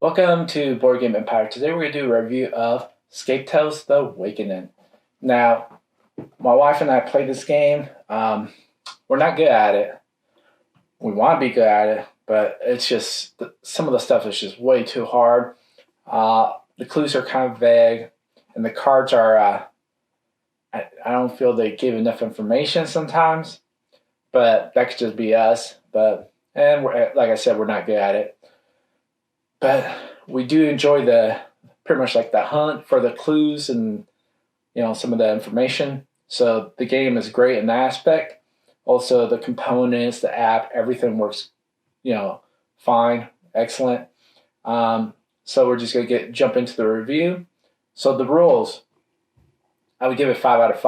Welcome to Board Game Empire. Today we're going to do a review of Escape Tales: The Awakening. Now, my wife and I played this game. We're not good at it. We want to be good at it, but it's just, some of the stuff is just way too hard. The clues are kind of vague, and the cards are, I don't feel they give enough information sometimes, but that could just be us. And like I said, we're not good at it. But we do enjoy pretty much like the hunt for the clues and some of the information. So the game is great in that aspect. Also, the components, the app, everything works, fine, excellent. So we're just gonna jump into the review. So the rules, I would give it 5 out of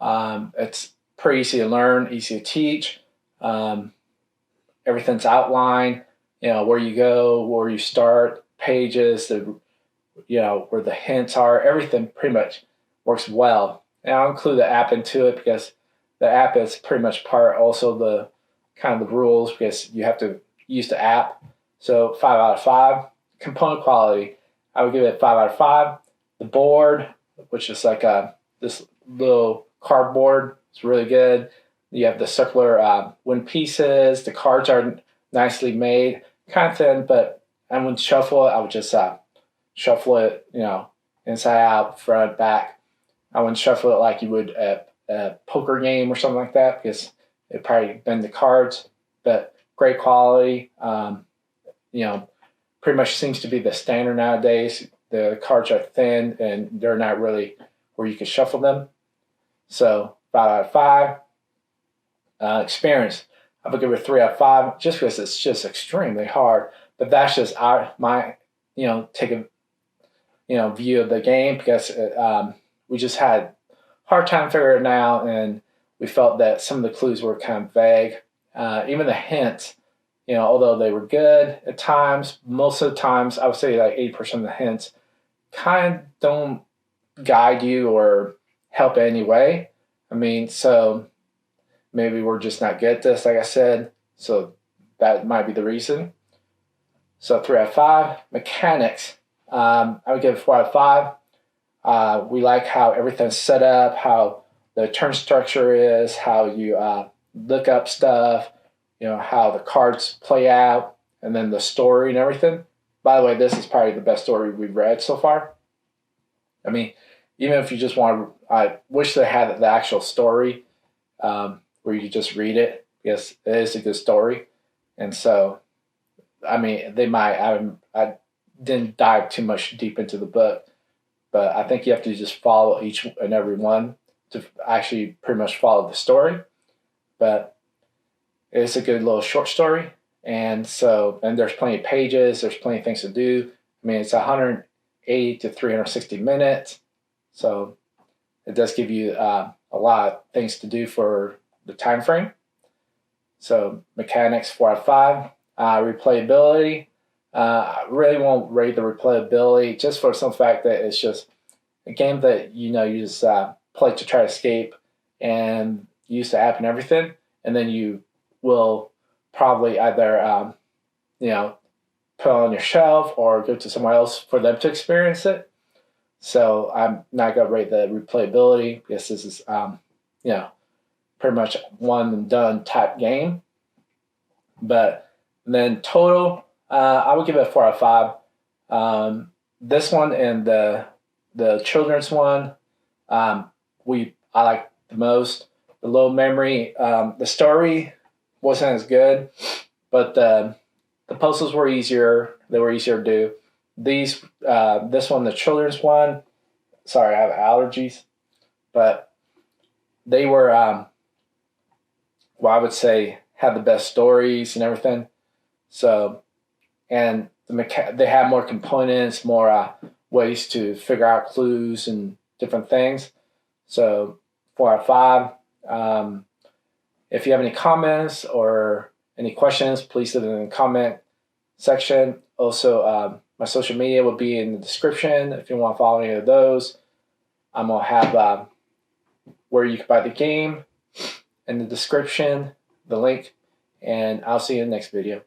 5. It's pretty easy to learn, easy to teach. Everything's outlined. Where you go, where you start, pages, where the hints are, everything pretty much works well. And I'll include the app into it because the app is pretty much part also the kind of the rules because you have to use the app. So 5 out of 5. Component quality, I would give it 5 out of 5. The board, which is like this little cardboard, it's really good. You have the circular wooden pieces. The cards are nicely made, kind of thin, but I wouldn't shuffle it. I would just shuffle it, inside out, front, back. I wouldn't shuffle it like you would at a poker game or something like that because it probably bend the cards. But great quality. Pretty much seems to be the standard nowadays. The cards are thin and they're not really where you can shuffle them. So 5 out of 5. Experience, I would give it 3 out of 5 just because it's just extremely hard. But that's just my take a view of the game because we just had hard time figuring it out, and we felt that some of the clues were kind of vague. Even the hints, although they were good at times, most of the times I would say like 80% of the hints kind of don't guide you or help in any way. So maybe we're just not good at this, like I said. So that might be the reason. So 3 out of 5. Mechanics, I would give it 4 out of 5. We like how everything's set up, how the turn structure is, how you look up stuff, how the cards play out, and then the story and everything. By the way, this is probably the best story we've read so far. Even if you just want to, I wish they had the actual story where you just read it, because it is a good story. And so, they might, I didn't dive too much deep into the book, but I think you have to just follow each and every one to actually pretty much follow the story. But it's a good little short story. And there's plenty of pages, there's plenty of things to do. It's 180 to 360 minutes. So it does give you a lot of things to do for the time frame. So mechanics, 4 out of 5. Replayability, I really won't rate the replayability just for some fact that it's just a game that you just play to try to escape and use the app and everything, and then you will probably either put it on your shelf or go to somewhere else for them to experience it. So I'm not gonna rate the replayability because this is pretty much one and done type game. But then total, I would give it a 4 out of 5. This one and the children's one, I like the most. The low memory, the story wasn't as good, but the puzzles were easier. They were easier to do. This one, the children's one. Sorry, I have allergies, but they were, I would say, had the best stories and everything. So, and they have more components, more ways to figure out clues and different things. So 4 out of 5. If you have any comments or any questions, please leave them in the comment section. Also, my social media will be in the description if you want to follow any of those. I'm going to have where you can buy the game in the description, the link, and I'll see you in the next video.